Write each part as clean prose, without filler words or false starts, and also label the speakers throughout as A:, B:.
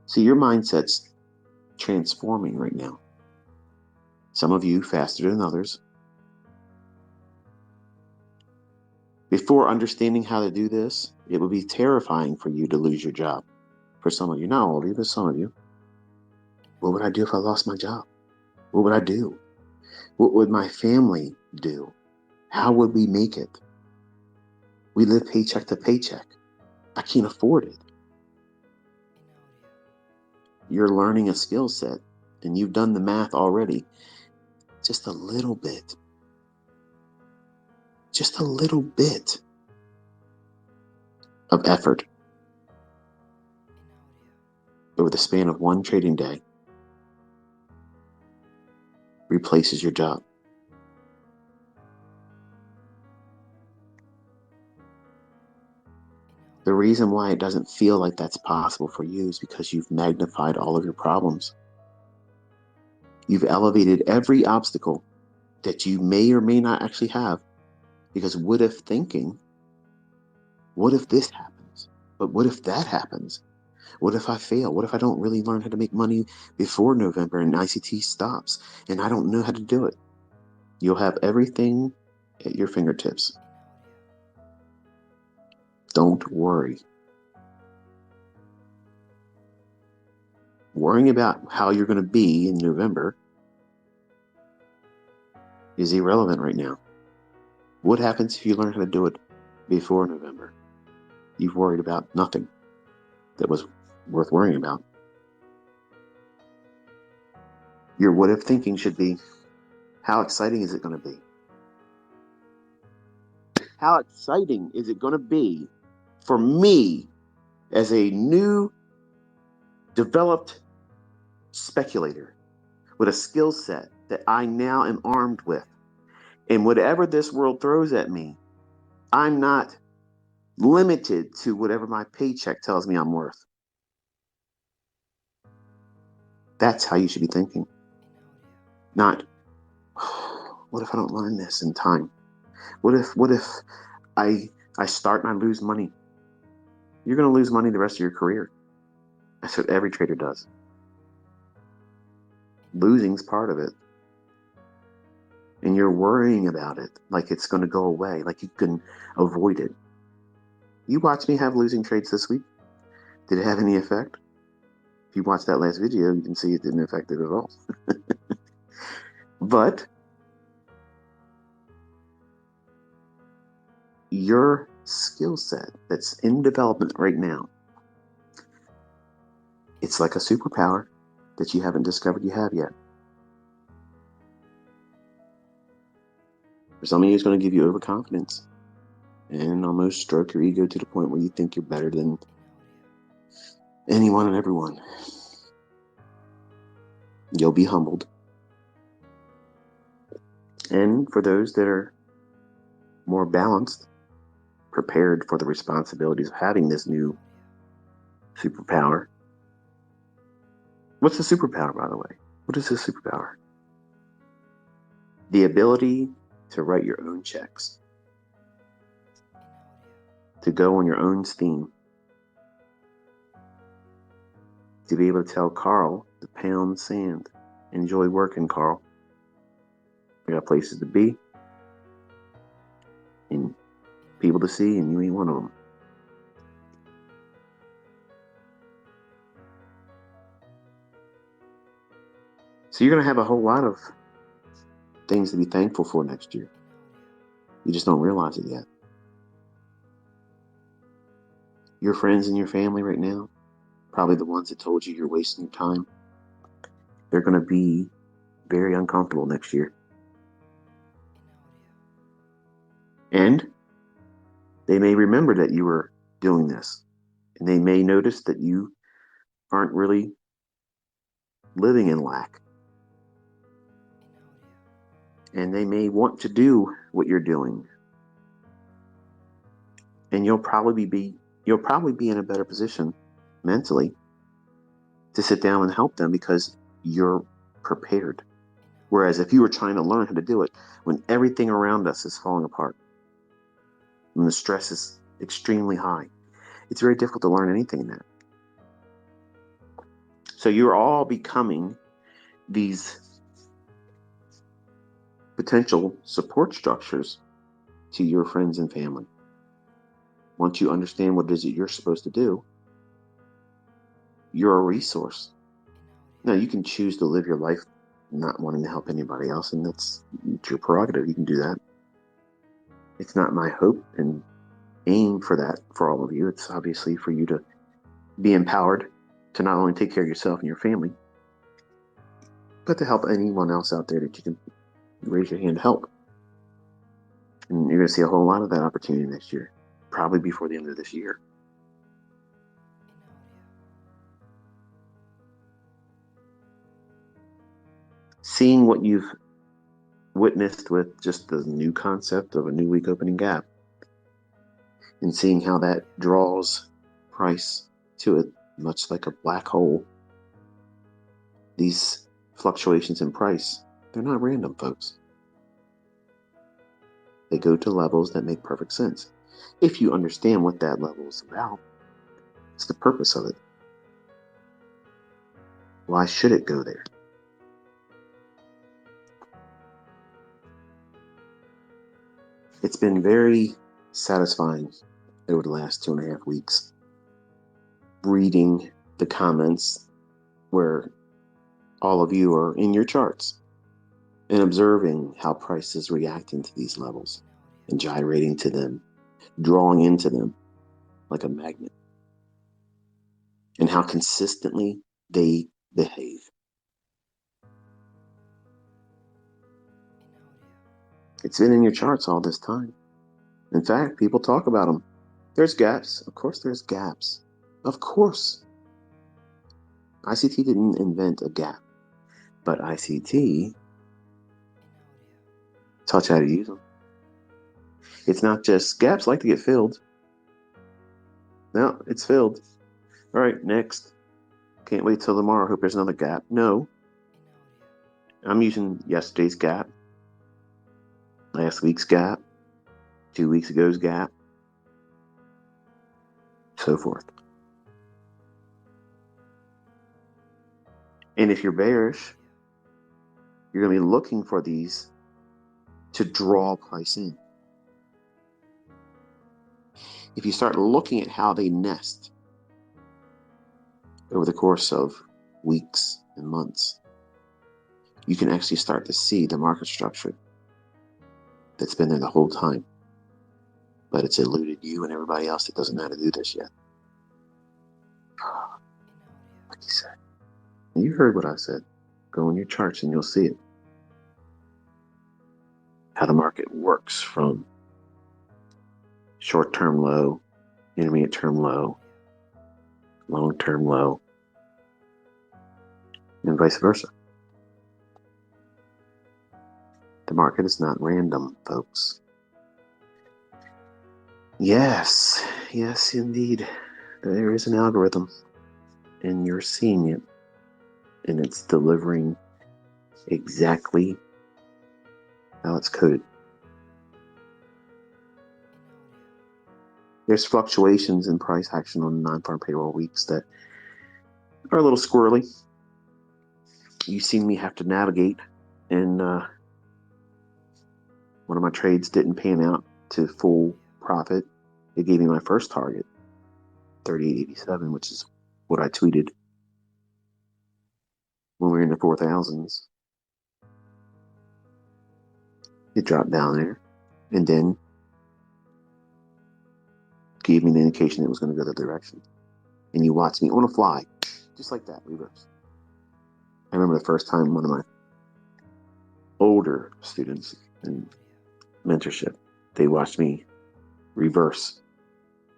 A: See, your mindset's transforming right now. Some of you faster than others. Before understanding how to do this, it would be terrifying for you to lose your job. For some of you, not all of you, but some of you. What would I do if I lost my job? What would I do? What would my family do? How would we make it? We live paycheck to paycheck. I can't afford it. You're learning a skill set, and you've done the math already. Just a little bit. Just a little bit of effort over the span of one trading day replaces your job. The reason why it doesn't feel like that's possible for you is because you've magnified all of your problems. You've elevated every obstacle that you may or may not actually have, because what if thinking, what if this happens? But what if that happens? What if I fail? What if I don't really learn how to make money before November and ICT stops and I don't know how to do it? You'll have everything at your fingertips. Don't worry. Worrying about how you're going to be in November is irrelevant right now. What happens if you learn how to do it before November? You've worried about nothing that was worth worrying about. Your what if thinking should be, how exciting is it going to be? How exciting is it going to be for me as a new developed speculator with a skill set that I now am armed with? And whatever this world throws at me, I'm not limited to whatever my paycheck tells me I'm worth. That's how you should be thinking. Not, what if I don't learn this in time? What if I start and I lose money? You're going to lose money the rest of your career. That's what every trader does. Losing's part of it. And you're worrying about it like it's going to go away, like you can avoid it. You watched me have losing trades this week. Did it have any effect? If you watched that last video, you can see it didn't affect it at all. But your skill set that's in development right now, it's like a superpower that you haven't discovered you have yet. For some of you, it's going to give you overconfidence and almost stroke your ego to the point where you think you're better than anyone and everyone. You'll be humbled. And for those that are more balanced, prepared for the responsibilities of having this new superpower. What's the superpower, by the way? What is the superpower? The ability to write your own checks, to go on your own steam, to be able to tell Carl to pound sand. Enjoy working, Carl. We got places to be and people to see, and you ain't one of them. So you're going to have a whole lot of things to be thankful for next year. You just don't realize it yet. Your friends and your family right now, probably the ones that told you you're wasting your time, they're going to be very uncomfortable next year. And they may remember that you were doing this, and they may notice that you aren't really living in lack. And they may want to do what you're doing. And you'll probably be in a better position mentally to sit down and help them because you're prepared. Whereas if you were trying to learn how to do it when everything around us is falling apart, when the stress is extremely high, it's very difficult to learn anything in that. So you're all becoming these potential support structures to your friends and family. Once you understand what it is that you're supposed to do, you're a resource. Now, you can choose to live your life not wanting to help anybody else, and it's your prerogative. You can do that. It's not my hope and aim for that for all of you. It's obviously for you to be empowered to not only take care of yourself and your family, but to help anyone else out there that you can raise your hand to help. And you're going to see a whole lot of that opportunity next year, probably before the end of this year. Seeing what you've witnessed with just the new concept of a new week opening gap and seeing how that draws price to it, much like a black hole. These fluctuations in price, they're not random, folks. They go to levels that make perfect sense. If you understand what that level is about, it's the purpose of it. Why should it go there? It's been very satisfying over the last 2.5 weeks reading the comments where all of you are in your charts and observing how price is reacting to these levels and gyrating to them, drawing into them like a magnet, and how consistently they behave. It's been in your charts all this time. In fact, people talk about them. There's gaps. Of course there's gaps. Of course. ICT didn't invent a gap, but ICT taught you how to use them. It's not just gaps like to get filled. No, it's filled. All right, next. Can't wait till tomorrow. Hope there's another gap. No. I'm using yesterday's gap, last week's gap, 2 weeks ago's gap, so forth. And if you're bearish, you're going to be looking for these to draw price in. If you start looking at how they nest over the course of weeks and months, you can actually start to see the market structure that's been there the whole time. But it's eluded you and everybody else that doesn't know how to do this yet. Like you said. You heard what I said. Go in your charts and you'll see it. How the market works from short-term low, intermediate-term low, long-term low, and vice versa. The market is not random, folks. Yes, indeed. There is an algorithm, and you're seeing it, and it's delivering exactly how it's coded. There's fluctuations in price action on non-farm payroll weeks that are a little squirrely. You've seen me have to navigate, and one of my trades didn't pan out to full profit. It gave me my first target, 38.87, which is what I tweeted when we were in the 4,000s. It dropped down there, and then gave me an indication it was going to go the direction. And you watch me on a fly, just like that, reverse. I remember the first time one of my older students in mentorship, they watched me reverse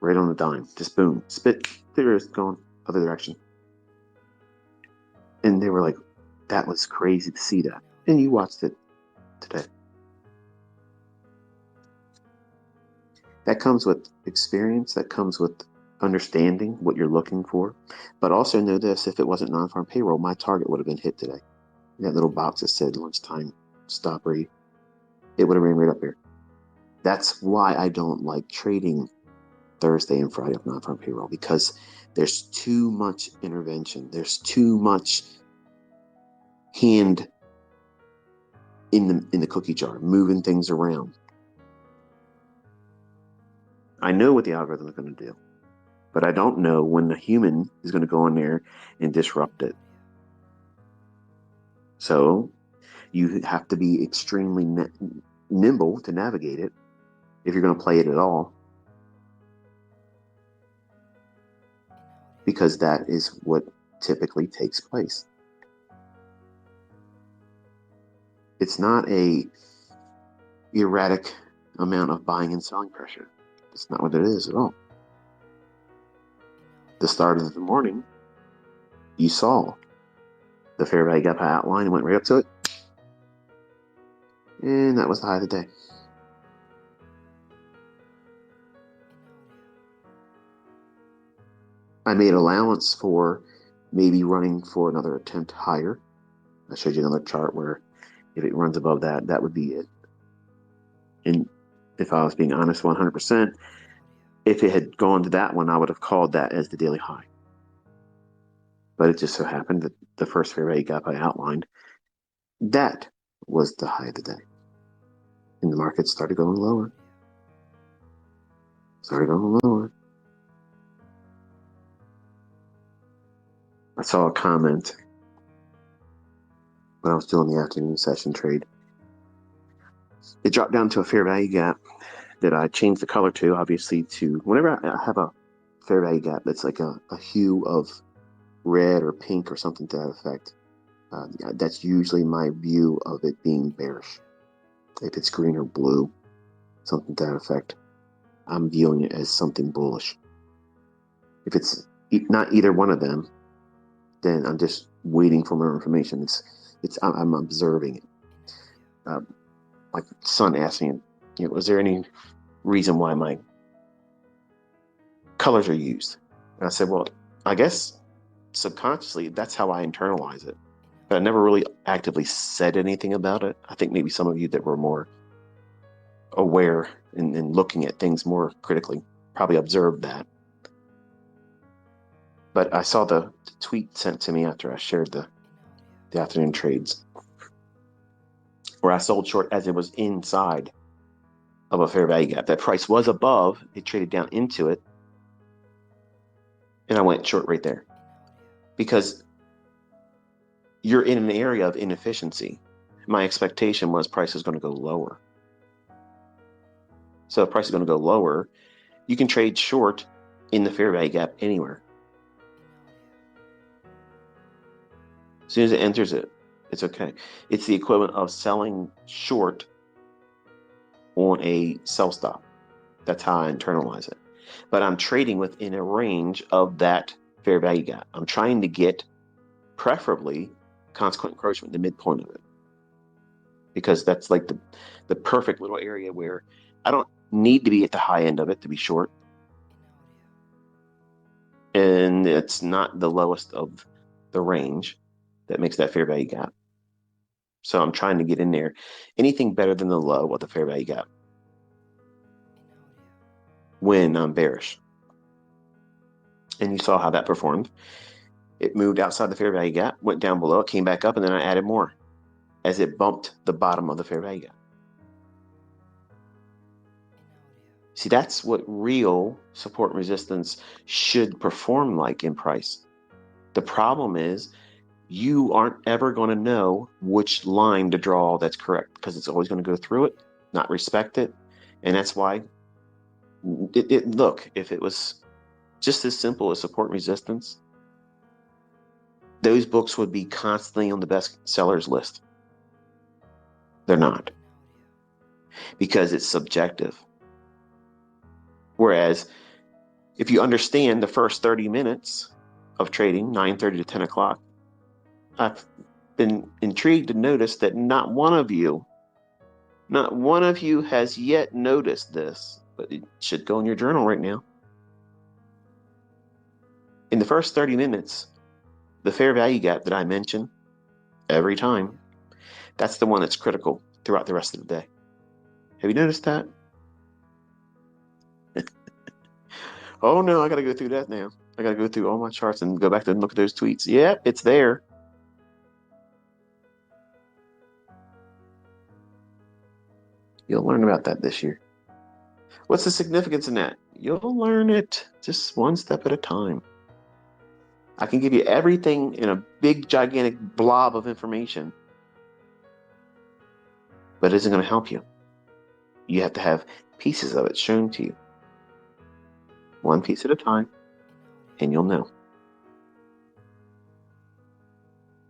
A: right on the dime, just boom, spit, there it is, going other direction. And they were like, that was crazy to see that. And you watched it today. That comes with experience, that comes with understanding what you're looking for. But also know this, if it wasn't non-farm payroll, my target would have been hit today. That little box that said lunchtime stop rate, it would have ran right up here. That's why I don't like trading Thursday and Friday of non-farm payroll, because There's too much intervention. There's too much hand in the cookie jar, moving things around. I know what the algorithm is going to do, but I don't know when the human is going to go in there and disrupt it. So you have to be extremely nimble to navigate it if you're going to play it at all, because that is what typically takes place. It's not a erratic amount of buying and selling pressure. It's not what it is at all. The start of the morning, you saw the fair value gap outline, went right up to it, and that was the high of the day. I made allowance for maybe running for another attempt higher. I showed you another chart where if it runs above that, that would be it. And if I was being honest 100%, if it had gone to that one, I would have called that as the daily high. But it just so happened that the first fair value gap I outlined, that was the high of the day. And the market started going lower. I saw a comment when I was doing the afternoon session trade. It dropped down to a fair value gap that I changed the color to, obviously, to whenever I have a fair value gap that's like a hue of red or pink or something to that effect. That's usually my view of it being bearish. If it's green or blue, something to that effect, I'm viewing it as something bullish. If it's not either one of them, then I'm just waiting for more information. I'm observing it. My son asked me, was there any reason why my colors are used? And I said, well, I guess subconsciously that's how I internalize it. But I never really actively said anything about it. I think maybe some of you that were more aware and looking at things more critically probably observed that. But I saw the tweet sent to me after I shared the afternoon trades, where I sold short as it was inside of a fair value gap. That price was above, it traded down into it, and I went short right there. Because you're in an area of inefficiency. My expectation was price is going to go lower. So if price is going to go lower, you can trade short in the fair value gap anywhere. As soon as it enters it, it's okay. It's the equivalent of selling short on a sell stop. That's how I internalize it. But I'm trading within a range of that fair value gap. I'm trying to get preferably consequent encroachment, the midpoint of it, because that's like the perfect little area where I don't need to be at the high end of it to be short, and it's not the lowest of the range that makes that fair value gap. So I'm trying to get in there. Anything better than the low of the fair value gap when I'm bearish. And you saw how that performed. It moved outside the fair value gap, went down below, it came back up, and then I added more as it bumped the bottom of the fair value gap. See, that's what real support and resistance should perform like in price. The problem is you aren't ever going to know which line to draw that's correct, because it's always going to go through it, not respect it. And that's why, look, if it was just as simple as support and resistance, those books would be constantly on the best sellers list. They're not, because it's subjective. Whereas if you understand the first 30 minutes of trading, 9:30 to 10 o'clock, I've been intrigued to notice that not one of you has yet noticed this, but it should go in your journal right now. In the first 30 minutes, the fair value gap that I mention every time, that's the one that's critical throughout the rest of the day. Have you noticed that? Oh no, I got to go through that now. I got to go through all my charts and go back and look at those tweets. Yep, it's there. You'll learn about that this year. What's the significance in that? You'll learn it just one step at a time. I can give you everything in a big, gigantic blob of information, but it isn't going to help you. You have to have pieces of it shown to you. One piece at a time, and you'll know.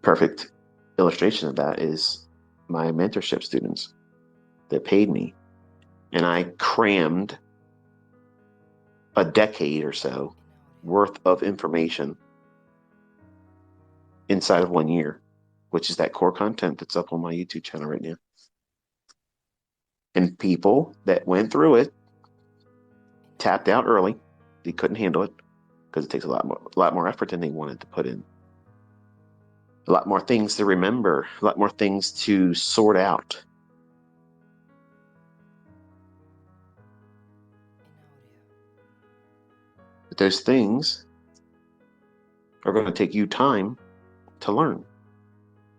A: Perfect illustration of that is my mentorship students that paid me, and I crammed a decade or so worth of information inside of 1 year, which is that core content that's up on my YouTube channel right now. And people that went through it tapped out early. They couldn't handle it because it takes a lot more effort than they wanted to put in. A lot more things to remember, a lot more things to sort out. But those things are going to take you time to learn.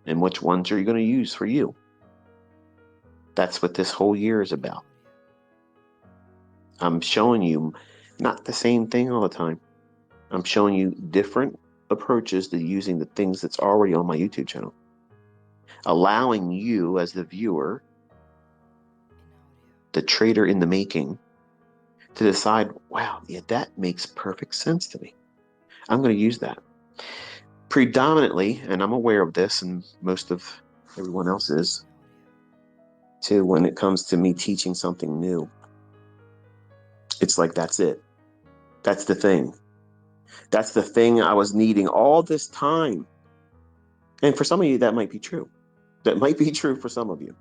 A: And which ones are you going to use for you? That's what this whole year is about. I'm showing you not the same thing all the time. I'm showing you different approaches to using the things that's already on my YouTube channel. Allowing you as the viewer, the trader in the making, to decide, wow, yeah, that makes perfect sense to me. I'm going to use that. Predominantly, and I'm aware of this, and most of everyone else is, too, when it comes to me teaching something new, it's like, that's it. That's the thing. That's the thing I was needing all this time. And for some of you, that might be true. That might be true for some of you.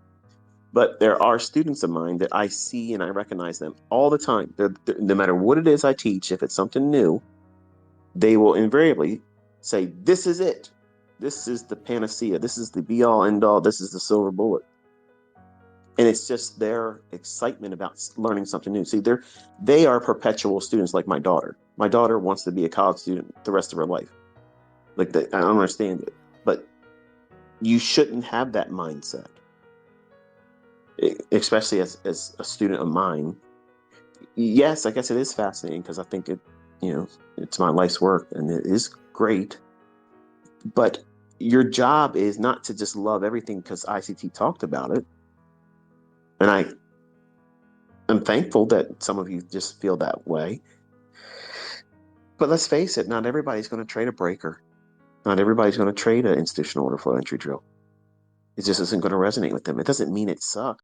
A: But there are students of mine that I see and I recognize them all the time. No matter what it is I teach, if it's something new, they will invariably say, this is it. This is the panacea. This is the be-all, end-all. This is the silver bullet. And it's just their excitement about learning something new. See, they are perpetual students like my daughter. My daughter wants to be a college student the rest of her life. I don't understand it. But you shouldn't have that mindset. Especially as a student of mine. Yes, I guess it is fascinating because I think it's my life's work and it is great. But your job is not to just love everything because ICT talked about it. And I'm thankful that some of you just feel that way. But let's face it, not everybody's going to trade a breaker. Not everybody's going to trade an institutional order flow entry drill. It just isn't going to resonate with them. It doesn't mean it sucks.